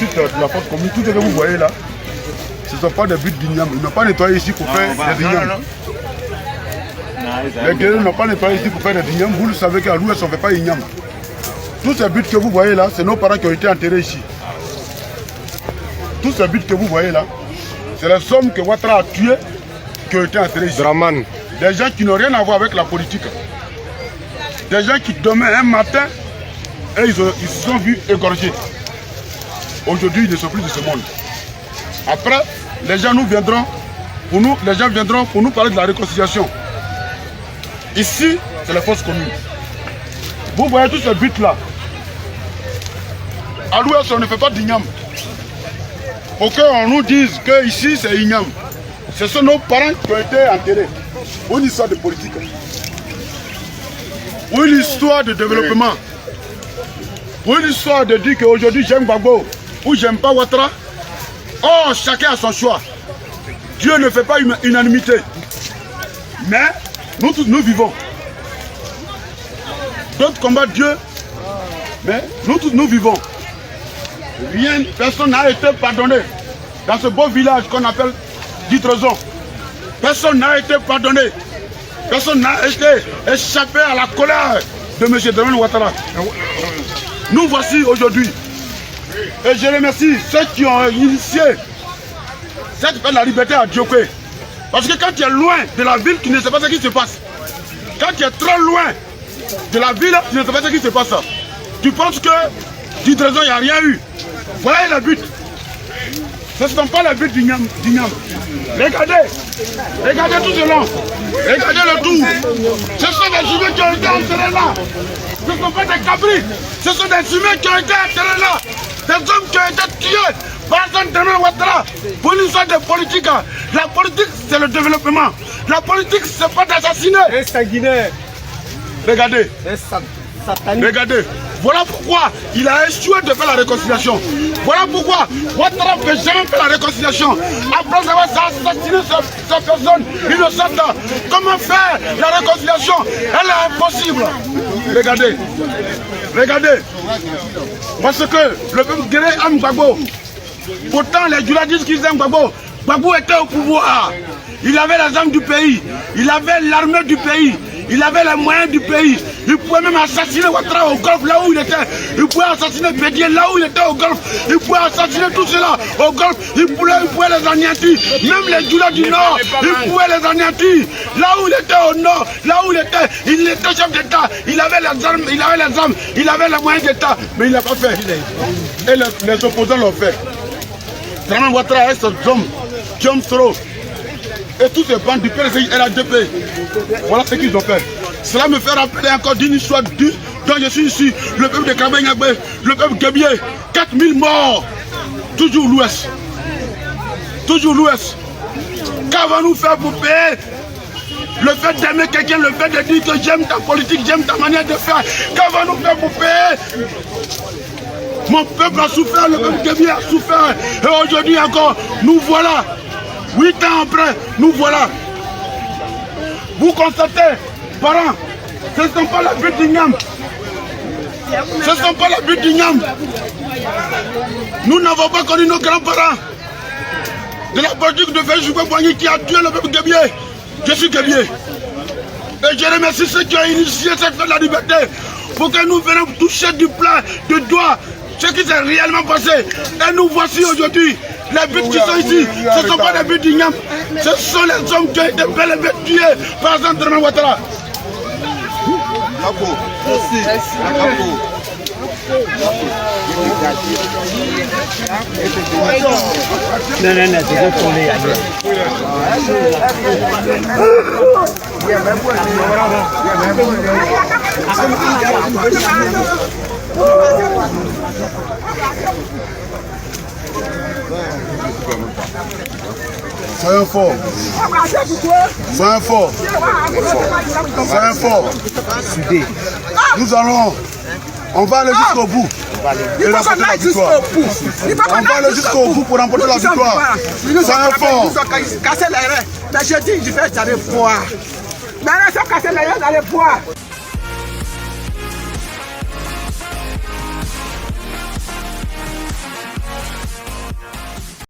chute de la force commune, tout ce que vous voyez là, ce ne sont pas des buts d'Ignam. Ils n'ont pas nettoyé ici pour faire des Ignam. Les guerriers n'ont pas nettoyé ici pour faire des Ignam. Vous le savez qu'à l'ouest, on ne fait pas Ignam. Tous ces buts que vous voyez là, c'est nos parents qui ont été enterrés ici. Tous ces buts que vous voyez là, c'est les sommes que Ouattara a tués qui ont été enterrés ici. Draman. Des gens qui n'ont rien à voir avec la politique. Des gens qui demain un matin, et ils se sont vus égorgés. Aujourd'hui, ils ne sont plus de ce monde. Après, les gens viendront pour nous parler de la réconciliation. Ici, c'est la force commune. Vous voyez tous ces buts-là. À l'ouest, on ne fait pas d'Ignam. Pour qu'on nous dise que ici, c'est Ignam. Ce sont nos parents qui ont été enterrés. Pour une histoire de politique. Pour une histoire de développement. Pour une histoire de dire qu'aujourd'hui j'aime Gbagbo ou j'aime pas Ouattara. Oh, chacun a son choix. Dieu ne fait pas une unanimité. Mais nous tous, nous vivons. D'autres combattent Dieu. Mais nous tous, nous vivons. Rien, personne n'a été pardonné. Dans ce beau village qu'on appelle Ditrazon. Personne n'a été pardonné. Personne n'a été échappé à la colère de M. Dramane Ouattara. Nous voici aujourd'hui. Et je remercie ceux qui ont initié cette fête de la liberté à Dioké. Parce que quand tu es loin de la ville, tu ne sais pas ce qui se passe. Quand tu es trop loin de la ville, tu ne sais pas ce qui se passe. Tu penses que du trésor, il n'y a rien eu. Voilà le but. Ce ne sont pas les buts d'Ignam. Regardez. Regardez tout ce long. Regardez le tour. Ce sont des humains qui ont été enterrés là. Ce ne sont pas des cabris. Ce sont des humains qui ont été enterrés là. Des hommes qui ont été tués par Dramane Ouattara. Pour une histoire de politique. La politique, c'est le développement. La politique, c'est pas d'assassiner. Regardez. Regardez. Voilà pourquoi il a échoué de faire la réconciliation. Voilà pourquoi Ouattara ne peut jamais faire la réconciliation. Après avoir assassiné cette personne innocente, comment faire la réconciliation? Elle est impossible. Regardez. Regardez. Parce que le peuple guerrier aime Gbagbo. Pourtant, les Djoula disent qu'ils aiment Gbagbo. Gbagbo était au pouvoir. Il avait les armes du pays. Il avait l'armée du pays. Il avait les moyens du pays. Il pouvait même assassiner Ouattara au Golfe, là où il était. Il pouvait assassiner Bédier, là où il était au Golfe. Il pouvait assassiner tout cela au Golfe. Il pouvait les anéantir. Même les Djoula du Nord, il pouvait les anéantir. Là où il était au Nord, là où il était chef d'État. Il avait les armes, il avait les moyens d'État. Mais il n'a pas fait. Et les opposants l'ont fait. Dramane Ouattara et ses hommes, Diom Soro, et tous ces bandes du PRCI et la DP. Voilà ce qu'ils ont fait. Cela me fait rappeler encore d'une histoire dont je suis ici. Le peuple de Kabengabé, le peuple Guébié, 4000 morts. Toujours l'Ouest. Toujours l'Ouest. Qu'avons-nous fait pour payer le fait d'aimer quelqu'un, le fait de dire que j'aime ta politique, j'aime ta manière de faire? Qu'avons-nous fait pour payer? Mon peuple a souffert, le peuple Guébié a souffert. Et aujourd'hui encore, nous voilà. 8 ans après, nous voilà. Vous constatez, parents, ce ne sont pas les buts d'Ignam. Ce ne sont pas les buts d'Ignam. Nous n'avons pas connu nos grands-parents de la politique de Félix Boigny qui a tué le peuple Guébié. Je suis Guébié. Et je remercie ceux qui ont initié cette fête de la liberté pour que nous venions toucher du plat de doigt ce qui s'est réellement passé. Et nous voici aujourd'hui. Les buts qui sont ici, ce ne sont pas des buts d'Ignam. Ce sont les hommes qui ont été bel et bien tués par Dramane Ouattara. Soyons forts. Soyons forts. Soyons forts. Nous allons. On va aller jusqu'au bout. Et remporter la victoire. On va aller jusqu'au bout pour remporter la victoire. Soyons forts. Casser les reins. Mais je dis, je vais aller voir. Mais ils ont cassé les reins dans les bois.